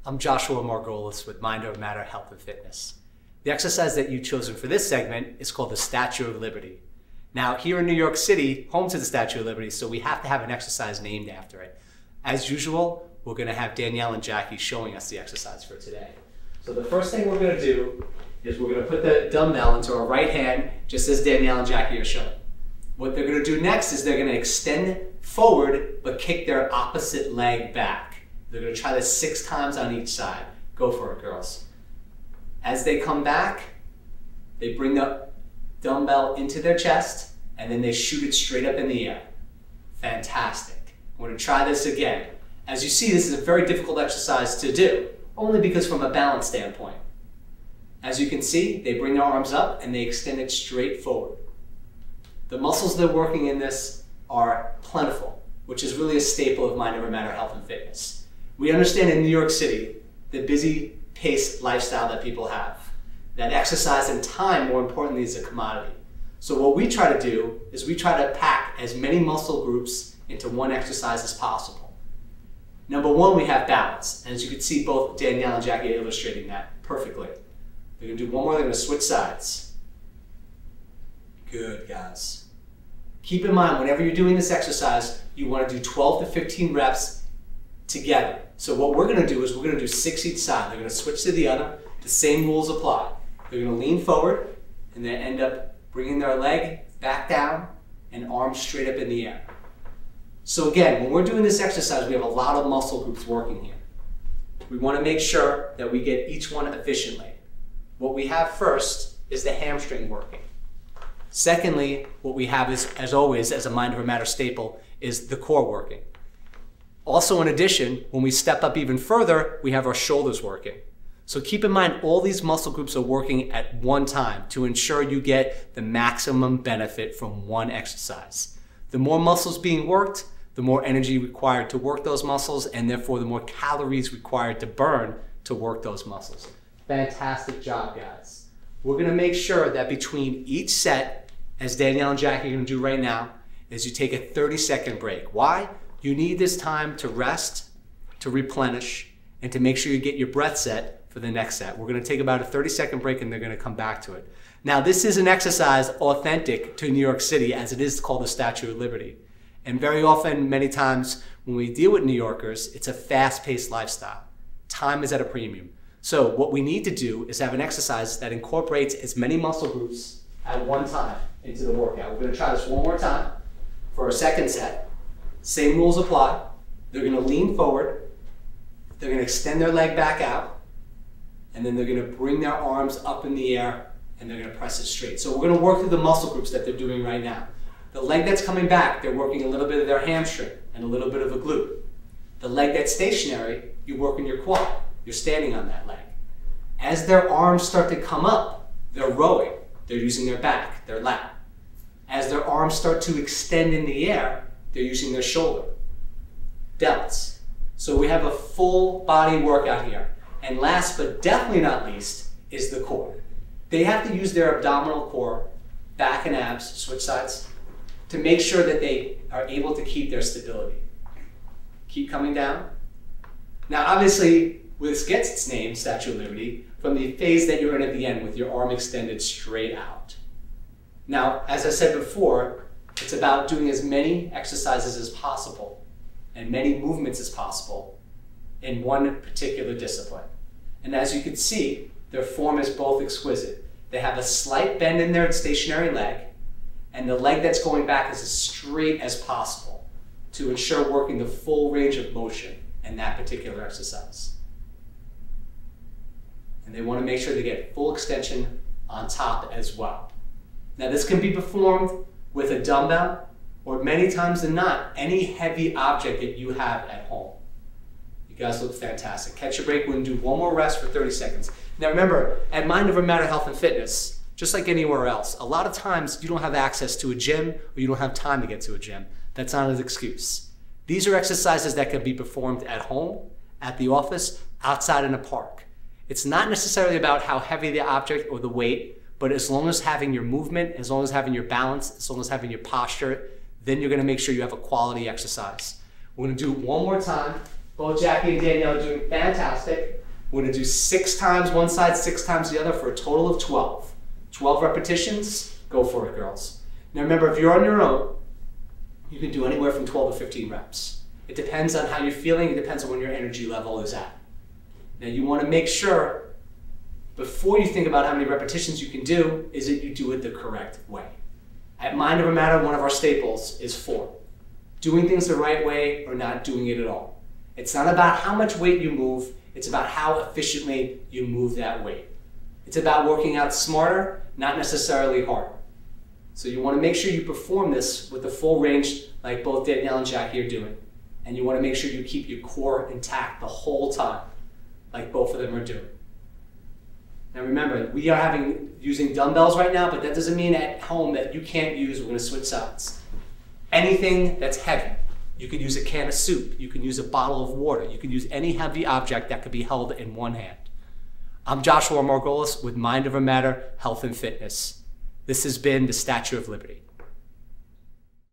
I'm Joshua Margolis with Mind Over Matter Health and Fitness. The exercise that you've chosen for this segment is called the Statue of Liberty. Now, here in New York City, home to the Statue of Liberty, so we have to have an exercise named after it. As usual, we're going to have Danielle and Jackie showing us the exercise for today. So the first thing we're going to do is we're going to put the dumbbell into our right hand, just as Danielle and Jackie are showing. What they're going to do next is they're going to extend forward, but kick their opposite leg back. They're going to try this 6 times on each side. Go for it, girls. As they come back, they bring the dumbbell into their chest, and then they shoot it straight up in the air. Fantastic. We're going to try this again. As you see, this is a very difficult exercise to do, only because from a balance standpoint. As you can see, they bring their arms up and they extend it straight forward. The muscles they're working in this are plentiful, which is really a staple of Mind Over Matter Health and Fitness. We understand in New York City, the busy paced lifestyle that people have, that exercise and time, more importantly, is a commodity. So what we try to do is we try to pack as many muscle groups into one exercise as possible. Number one, we have balance. And as you can see, both Danielle and Jackie are illustrating that perfectly. They're going to do one more, they're going to switch sides. Good, guys. Keep in mind, whenever you're doing this exercise, you want to do 12 to 15 reps together. So what we're going to do is we're going to do 6 each side. They're going to switch to the other. The same rules apply. They're going to lean forward and they end up bringing their leg back down and arms straight up in the air. So again, when we're doing this exercise, we have a lot of muscle groups working here. We want to make sure that we get each one efficiently. What we have first is the hamstring working. Secondly, what we have is, as always, as a Mind Over Matter staple, is the core working. Also, in addition, when we step up even further, we have our shoulders working. So keep in mind, all these muscle groups are working at one time to ensure you get the maximum benefit from one exercise. The more muscles being worked, the more energy required to work those muscles, and therefore the more calories required to burn to work those muscles. Fantastic job, guys. We're going to make sure that between each set, as Danielle and Jackie are going to do right now, is you take a 30-second break. Why? You need this time to rest, to replenish, and to make sure you get your breath set for the next set. We're going to take about a 30-second break and they're going to come back to it. Now, this is an exercise authentic to New York City, as it is called the Statue of Liberty. And very often, many times, when we deal with New Yorkers, it's a fast-paced lifestyle. Time is at a premium. So what we need to do is have an exercise that incorporates as many muscle groups at one time into the workout. We're going to try this one more time for our second set. Same rules apply. They're going to lean forward, they're going to extend their leg back out, and then they're going to bring their arms up in the air and they're going to press it straight. So we're going to work through the muscle groups that they're doing right now. The leg that's coming back, they're working a little bit of their hamstring and a little bit of a glute. The leg that's stationary, you're working your quad. You're standing on that leg. As their arms start to come up, they're rowing. They're using their back, their lat. As their arms start to extend in the air, they're using their shoulder, delts. So we have a full body workout here. And last but definitely not least is the core. They have to use their abdominal core, back and abs, switch sides, to make sure that they are able to keep their stability. Keep coming down. Now obviously, this gets its name, Statue of Liberty, from the phase that you're in at the end with your arm extended straight out. Now, as I said before, it's about doing as many exercises as possible and many movements as possible in one particular discipline. And as you can see, their form is both exquisite. They have a slight bend in their stationary leg, and the leg that's going back is as straight as possible to ensure working the full range of motion in that particular exercise. And they want to make sure they get full extension on top as well. Now this can be performed with a dumbbell, or many times than not, any heavy object that you have at home. You guys look fantastic. Catch your break. We're going to do one more rest for 30 seconds. Now remember, at Mind Over Matter Health and Fitness, just like anywhere else, a lot of times you don't have access to a gym or you don't have time to get to a gym. That's not an excuse. These are exercises that can be performed at home, at the office, outside in a park. It's not necessarily about how heavy the object or the weight, but as long as having your movement, as long as having your balance, as long as having your posture, then you're going to make sure you have a quality exercise. We're going to do it one more time Both Jackie and Danielle are doing fantastic. We're gonna do 6 times one side, 6 times the other for a total of 12. 12 repetitions, go for it, girls. Now remember, if you're on your own, you can do anywhere from 12 to 15 reps. It depends on how you're feeling, it depends on when your energy level is at. Now you wanna make sure, before you think about how many repetitions you can do, is that you do it the correct way. At Mind Over Matter, one of our staples is 4. Doing things the right way or not doing it at all. It's not about how much weight you move, it's about how efficiently you move that weight. It's about working out smarter, not necessarily harder. So you want to make sure you perform this with the full range like both Danielle and Jackie are doing. And you want to make sure you keep your core intact the whole time, like both of them are doing. Now remember, we are using dumbbells right now, but that doesn't mean at home that you can't use, we're going to switch sides. Anything that's heavy. You can use a can of soup, you can use a bottle of water, you can use any heavy object that could be held in one hand. I'm Joshua Margolis with Mind Over Matter Health and Fitness. This has been the Statue of Liberty.